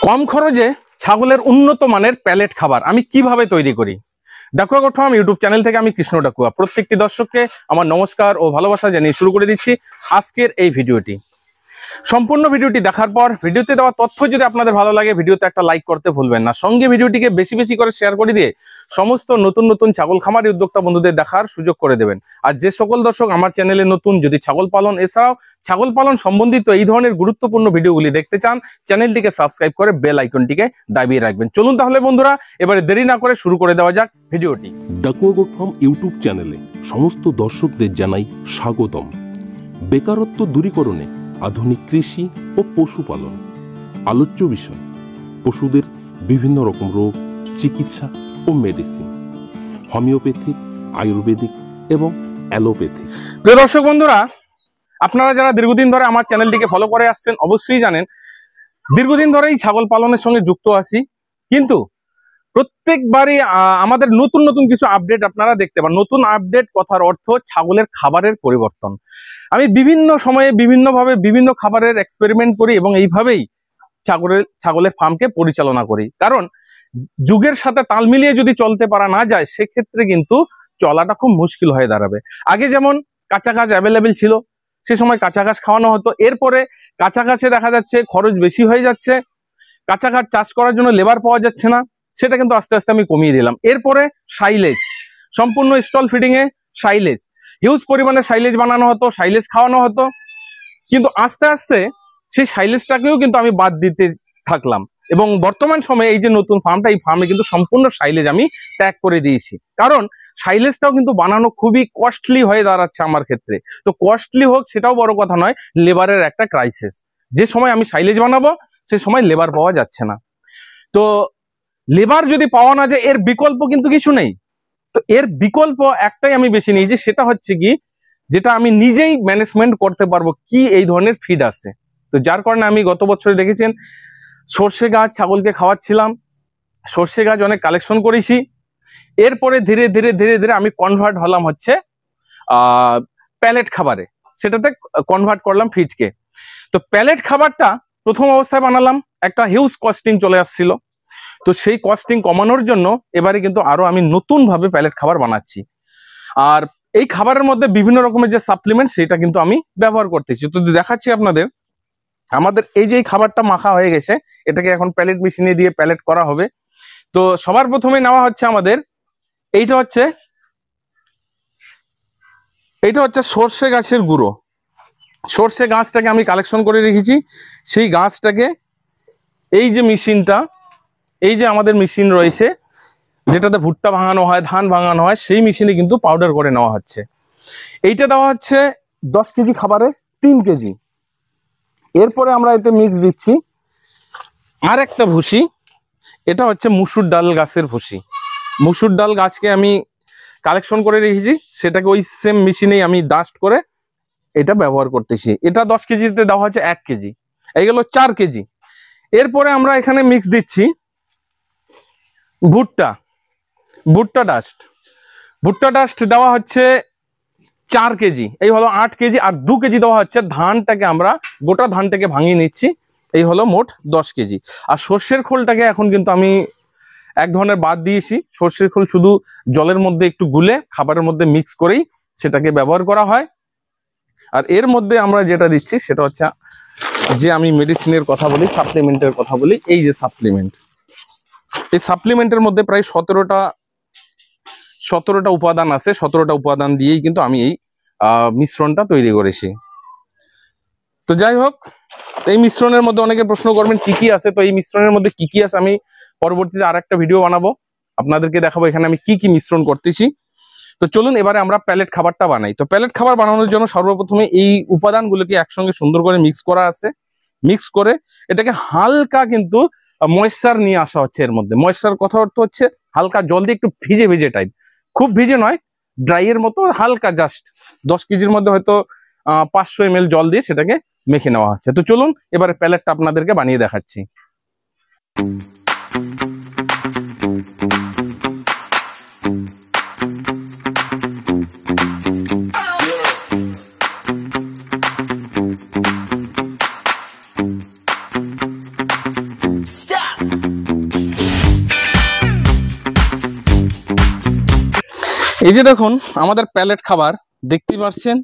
কম খরচে ছাগলের উন্নত মানের প্যালেট খাবার আমি কিভাবে তৈরি করি। Dakua goat farm YouTube channel থেকে আমি কৃষ্ণ ডাকুয়া প্রত্যেকটি দর্শককে আমার নমস্কার ও ভালোবাসা জানিয়ে শুরু করে দিচ্ছি আজকের এই ভিডিওটি। সম্পূর্ণ ভিডিওটি দেখার পর ভিডিওতে দেওয়া তথ্য যদি আপনাদের ভালো লাগে ভিডিওতে একটা লাইক করতে ভুলবেন না, সঙ্গে ভিডিওটিকে বেশি বেশি করে শেয়ার করে দিয়ে সমস্ত নতুন নতুন ছাগল খামারি উদ্যোক্তা বন্ধুদের দেখার সুযোগ করে দেবেন। আর যে সকল দর্শক আমার চ্যানেলে নতুন, যদি ছাগল পালন এছাড়াও ছাগল পালন সম্বন্ধিত এই ধরনের গুরুত্বপূর্ণ ভিডিওগুলি দেখতে চান, চ্যানেলটিকে সাবস্ক্রাইব করে বেল আইকনটিকে দাবিয়ে রাখবেন। চলুন তাহলে বন্ধুরা এবারে দেরি না করে শুরু করে দেওয়া যাক ভিডিওটি। ডাকুয়া গোট ফার্ম ইউটিউব চ্যানেলে সমস্ত দর্শকদের জানাই স্বাগতম। বেকারত্ব দূরীকরণে আধুনিক কৃষি ও পশুপালন আলোচ্য বিষয়। পশুদের বিভিন্ন রকম রোগ, চিকিৎসা ও মেডিসিন, হোমিওপ্যাথিক, আয়ুর্বেদিক এবং অ্যালোপ্যাথিক। প্রিয় দর্শক বন্ধুরা, আপনারা যারা দীর্ঘদিন ধরে আমার চ্যানেলটিকে ফলো করে আসছেন অবশ্যই জানেন দীর্ঘদিন ধরেই ছাগল পালনের সঙ্গে যুক্ত আছি, কিন্তু প্রত্যেকবারই আমাদের নতুন নতুন কিছু আপডেট আপনারা দেখতে পান। নতুন আপডেট কথার অর্থ ছাগলের খাবারের পরিবর্তন। আমি বিভিন্ন সময়ে বিভিন্নভাবে বিভিন্ন খাবারের এক্সপেরিমেন্ট করি এবং এইভাবেই ছাগলের ফার্মকে পরিচালনা করি। কারণ যুগের সাথে তাল মিলিয়ে যদি চলতে পারা না যায় সেক্ষেত্রে কিন্তু চলাটা খুব মুশকিল হয়ে দাঁড়াবে। আগে যেমন কাঁচা ঘাস অ্যাভেলেবেল ছিল, সে সময় কাঁচা ঘাস খাওয়ানো হতো। এরপরে কাঁচা ঘাসে দেখা যাচ্ছে খরচ বেশি হয়ে যাচ্ছে, কাঁচা ঘাস চাষ করার জন্য লেবার পাওয়া যাচ্ছে না, সেটা কিন্তু আস্তে আস্তে আমি কমিয়ে দিলাম। এরপরে সাইলেজ, সম্পূর্ণ স্টল ফিডিং এ সাইলেজ, হিউজ পরিমাণে সাইলেজ বানানো হতো, সাইলেজ খাওয়ানো হতো, কিন্তু আস্তে আস্তে সেই সাইলেজটাকেও কিন্তু আমি বাদ দিতে থাকলাম এবং বর্তমান সময়ে এই যে নতুন ফার্মটা, এই ফার্মে কিন্তু সম্পূর্ণ সাইলেজ আমি ত্যাগ করে দিয়েছি। কারণ সাইলেজটাও কিন্তু বানানো খুবই কস্টলি হয়ে দাঁড়াচ্ছে আমার ক্ষেত্রে। তো কস্টলি হোক সেটাও বড় কথা নয়, লেবারের একটা ক্রাইসিস। যে সময় আমি সাইলেজ বানাবো সে সময় লেবার পাওয়া যাচ্ছে না। তো লেবার যদি পাওয়া না যায় এর বিকল্প কিন্তু কিছু নেই। তো এর বিকল্প একটাই আমি বেছে নিয়েছি, সেটা হচ্ছে কি, যেটা আমি নিজেই ম্যানেজমেন্ট করতে পারবো, কি এই ধরনের ফিড আছে। তো যার কারণে আমি গত বছরে দেখেছেন সর্ষে গাছ ছাগলকে খাওয়াচ্ছিলাম, সর্ষে গাছ অনেক কালেকশন করেছি। এরপরে ধীরে ধীরে ধীরে ধীরে আমি কনভার্ট হলাম হচ্ছে প্যালেট খাবারে, সেটাতে কনভার্ট করলাম ফিডকে। তো প্যালেট খাবারটা প্রথম অবস্থায় বানালাম, একটা হিউজ কস্টিং চলে আসছিল। তো সেই কস্টিং কমানোর জন্য এবারে কিন্তু আরো আমি নতুন ভাবে প্যালেট খাবার বানাচ্ছি। আর এই খাবারের মধ্যে বিভিন্ন রকমের যে সাপ্লিমেন্ট সেটা কিন্তু আমি ব্যবহার করতেছি। তো দেখাচ্ছি আপনাদের, আমাদের এই যে খাবারটা মাখা হয়ে গেছে, এটাকে এখন প্যালেট মেশিনে দিয়ে প্যালেট করা হবে। তো সবার প্রথমে নেওয়া হচ্ছে আমাদের এইটা হচ্ছে সর্ষে গাছের গুঁড়ো। সর্ষে গাছটাকে আমি কালেকশন করে রেখেছি, সেই গাছটাকে এই যে মেশিনটা, এই যে আমাদের মেশিন রয়েছে যেটাতে ভুট্টা ভাঙানো হয়, ধান ভাঙানো হয়, সেই মেশিনে কিন্তু পাউডার করে নেওয়া হচ্ছে। এইটা দেওয়া হচ্ছে 10 কেজি খাবারে 3 কেজি। এরপরে আমরা এতে মিক্স দিচ্ছি আর একটা ভুসি, এটা হচ্ছে মুসুর ডাল গাছের ভুসি। মুসুর ডাল গাছকে আমি কালেকশন করে রেখেছি, সেটাকে ওই সেম মেশিনেই আমি ডাস্ট করে এটা ব্যবহার করতেছি। এটা 10 কেজিতে দেওয়া হচ্ছে 1 কেজি, এই গেল 4 কেজি। এরপরে আমরা এখানে মিক্স দিচ্ছি ভুট্টা ডাস্ট। ভুট্টা ডাস্ট দেওয়া হচ্ছে 4 কেজি, এই হলো 8 কেজি। আর 2 কেজি দেওয়া হচ্ছে ধানটাকে, আমরা গোটা ধানটাকে ভাঙিয়ে নিচ্ছি, এই হলো মোট 10 কেজি। আর সর্ষের খোলটাকে এখন কিন্তু আমি এক ধরনের বাদ দিয়েছি। সর্ষের খোল শুধু জলের মধ্যে একটু গুলে খাবারের মধ্যে মিক্স করেই সেটাকে ব্যবহার করা হয়। আর এর মধ্যে আমরা যেটা দিচ্ছি সেটা হচ্ছে, যে আমি মেডিসিনের কথা বলি, সাপ্লিমেন্টের কথা বলি, এই যে সাপ্লিমেন্ট, এই সাপ্লিমেন্টের মধ্যে প্রায় 17টা উপাদান আছে। 17টা উপাদান দিয়েই কিন্তু আমি এই মিশ্রণটা তৈরি করেছি। তো যাই হোক, এই মিশ্রণের মধ্যে অনেকে প্রশ্ন করবেন কি কি আছে। তো এই মিশ্রণের মধ্যে কি কি আছে আমি পরবর্তীতে আর একটা ভিডিও বানাবো, আপনাদেরকে দেখাবো এখানে আমি কি কি মিশ্রণ করতেছি। তো চলুন এবারে আমরা প্যালেট খাবারটা বানাই। তো প্যালেট খাবার বানানোর জন্য সর্বপ্রথমে এই উপাদানগুলোকে একসঙ্গে সুন্দর করে মিক্স করা আছে। মিক্স করে এটাকে হালকা কিন্তু ময়েশ্চার নিয়ে আসা হচ্ছে। এর মধ্যে ময়েশ্চার কথা অর্থ হচ্ছে হালকা জল দিয়ে একটু ভিজে ভিজে টাইপ, খুব ভিজে নয়, ড্রাই এর মতো হালকা, জাস্ট 10 কেজির মধ্যে হয়তো 500 ml জল দিয়ে সেটাকে মেখে নেওয়া হচ্ছে। তো চলুন এবারে প্যালেটটা আপনাদেরকে বানিয়ে দেখাচ্ছি। Stop! এই যে দেখুন আমাদের প্যালেট খাবার দেখতেই পাচ্ছেন।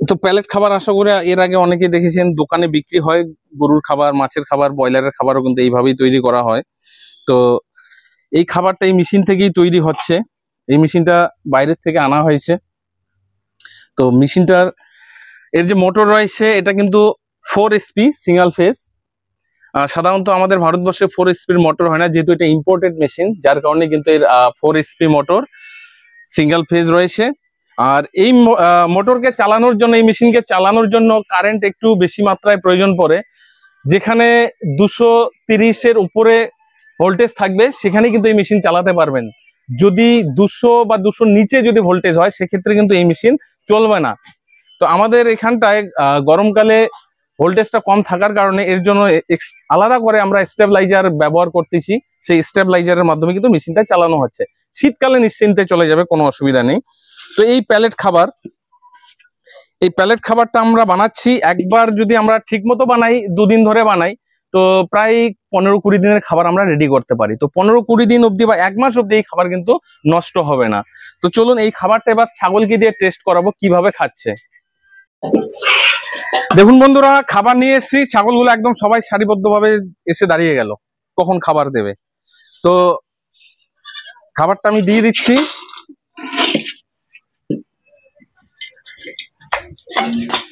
তো প্যালেট খাবার আশা করি এর আগে অনেকে দেখেছেন দোকানে বিক্রি হয়, গরুর খাবার, মাছের খাবার, ব্রয়লারের খাবারও কিন্তু এইভাবেই তৈরি করা হয়। তো এই খাবারটা এই মেশিন থেকেই তৈরি হচ্ছে, এই মেশিনটা বাইরের থেকে আনা হয়েছে। তো মেশিনটার এর যে মোটর রয়েছে এটা কিন্তু 4 SP সিঙ্গেল ফেজ। সাধারণত আমাদের ভারতবর্ষে 4 SPর মোটর হয় না, যেহেতু এটা ইম্পোর্টেড মেশিন, যার কারণে কিন্তু এর 4 SP মোটর সিঙ্গেল ফেজ রয়েছে। আর এই মোটরকে চালানোর জন্য, এই মেশিনকে চালানোর জন্য কারেন্ট একটু বেশি মাত্রায় প্রয়োজন পড়ে। যেখানে 230-এর উপরে ভোল্টেজ থাকবে সেখানে কিন্তু এই মেশিন চালাতে পারবেন। যদি 200 বা 200-র নিচে যদি ভোল্টেজ হয় সেক্ষেত্রে কিন্তু এই মেশিন চলবে না। তো আমাদের এখানটায় গরমকালে ভোল্টেজটা কম থাকার কারণে এর জন্য আলাদা করে আমরা স্টেবিলাইজার ব্যবহার করতেছি। সেই স্টেবিলাইজারের মাধ্যমে কিন্তু মেশিনটা চালানো হচ্ছে। শীতকালে নিশ্চিন্তে চলে যাবে, কোনো অসুবিধা নেই। তো এই প্যালেট খাবার, এই প্যালেট খাবারটা আমরা বানাচ্ছি, একবার যদি আমরা ঠিক মতো বানাই, 2 দিন ধরে বানাই, তো প্রায় 15-20 দিনের খাবার আমরা রেডি করতে পারি। তো 15-20 দিন অবধি বা 1 মাস অবধি এই খাবার কিন্তু নষ্ট হবে না। তো চলুন এই খাবারটা এবার ছাগলকে দিয়ে টেস্ট করাবো কিভাবে খাচ্ছে। দেখুন বন্ধুরা, খাবার নিয়ে এসেছি, ছাগলগুলো একদম সবাই সারিবদ্ধভাবে এসে দাঁড়িয়ে গেল কখন খাবার দেবে। তো খাবারটা আমি দিয়ে দিচ্ছি।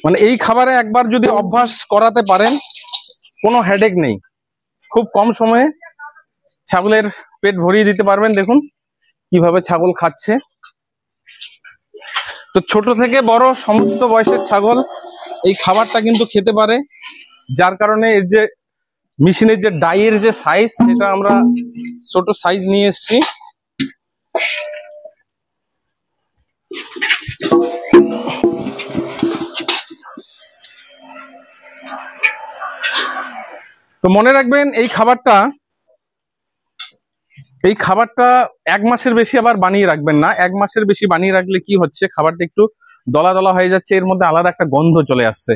মানে এই খাবারে একবার যদি অভ্যাস করাতে পারেন কোনো হেডেক নেই, খুব কম সময়ে ছাগলের পেট ভরিয়ে দিতে পারবেন। দেখুন কিভাবে ছাগল খাচ্ছে। তো ছোট থেকে বড় সমস্ত বয়সের ছাগল এই খাবারটা কিন্তু খেতে পারে, যার কারণে এর যে মেশিনের যে ডাইয়ের যে সাইজ, সেটা আমরা ছোট সাইজ নিয়ে এসেছি। তো মনে রাখবেন এই খাবারটা 1 মাসের বেশি আবার বানিয়ে রাখবেন না। 1 মাসের বেশি বানিয়ে রাখলে কি হচ্ছে, খাবারটা একটু দলা দলা হয়ে যাচ্ছে, এর মধ্যে আলাদা একটা গন্ধ চলে আসছে।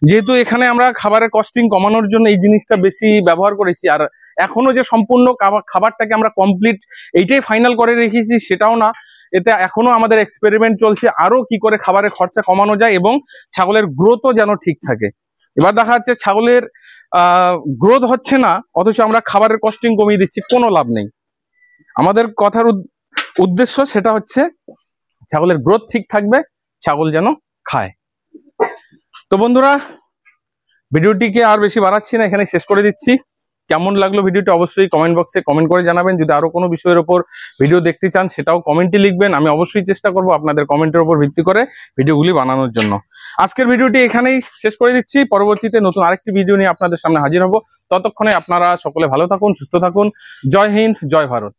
যেহেতু এখানে আমরা খাবারের কস্টিং কমানোর জন্য এই জিনিসটা বেশি ব্যবহার করেছি, আর এখনো যে সম্পূর্ণ খাবারটাকে আমরা কমপ্লিট এইটাই ফাইনাল করে রেখেছি সেটাও না, এতে এখনো আমাদের এক্সপেরিমেন্ট চলছে আরো কি করে খাবারের খরচা কমানো যায় এবং ছাগলের গ্রোথও যেন ঠিক থাকে। এবার দেখা যাচ্ছে ছাগলের গ্রোথ হচ্ছে না, অথচ আমরা খাবারের কস্টিং কমিয়ে দিচ্ছি, কোনো লাভ নেই। আমাদের কথার উদ্দেশ্য সেটা হচ্ছে ছাগলের গ্রোথ ঠিক থাকবে, ছাগল যেন খায়। তো বন্ধুরা, ভিডিওটিকে আর বেশি বাড়াচ্ছি না, এখানে শেষ করে দিচ্ছি। কেমন লাগলো ভিডিওটি অবশ্যই কমেন্ট বক্সে কমেন্ট করে জানাবেন। যদি আরো কোনো বিষয়ের উপর ভিডিও দেখতে চান সেটাও কমেন্টে লিখবেন, আমি অবশ্যই চেষ্টা করব আপনাদের কমেন্টের উপর ভিত্তি করে ভিডিওগুলি বানানোর জন্য। আজকের ভিডিওটি এখানেই শেষ করে দিচ্ছি, পরবর্তীতে নতুন আরেকটি ভিডিও নিয়ে আপনাদের সামনে হাজির হব। ততক্ষণে আপনারা সকলে ভালো থাকুন, সুস্থ থাকুন। জয় হিন্দ, জয় ভারত।